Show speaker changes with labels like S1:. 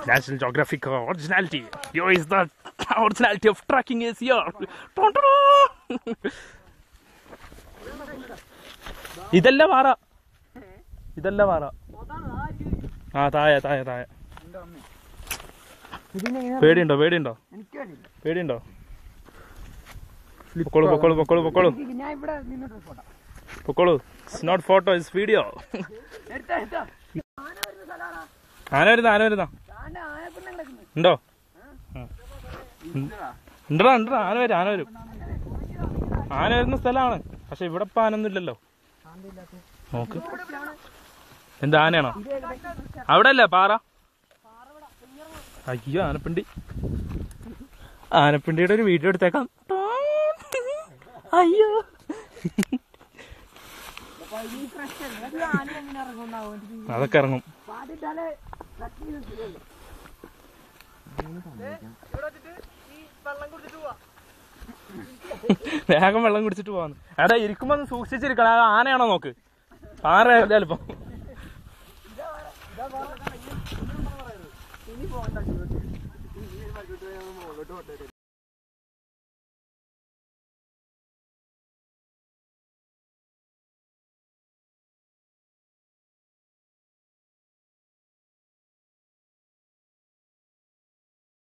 S1: National Geographic originality. Here is the originality of tracking is here. ഇതല്ല പാറ, ഇതല്ല പാറ. ആ താഴെ താഴെ താഴെ. പേടിയുണ്ടോ പേടിയുണ്ടോ പേടിയുണ്ടോ? പൊക്കോളൂ പൊക്കോളൂ പൊക്കോളൂ പൊക്കോളൂ പൊക്കോളൂ. It's not photo, it's video. ആന വരുന്ന ആന വരുന്ന ഉണ്ടോ? ഉണ്ടോ ഉണ്ടോ? ആന വരും ആന വരും. ആന വരുന്ന സ്ഥലമാണ്, പക്ഷെ ഇവിടെ ഇപ്പൊ ആനൊന്നും ഇല്ലല്ലോ. നോക്ക്, എന്താ ആനയാണോ? അവിടെ അല്ലേ പാറ? അയ്യോ ആനപ്പിണ്ടി. ആനപ്പിണ്ടിയുടെ ഒരു വീഡിയോ എടുത്തേക്കാം. അയ്യോ അതൊക്കെ ഇറങ്ങും. വേഗം വെള്ളം കുടിച്ചിട്ട് പോവാന്ന്. എടാ ഇരിക്കുമ്പോ ഒന്ന് സൂക്ഷിച്ചിരിക്കണം. അത് ആനയാണോ നോക്ക്. പാറ ചിലപ്പോ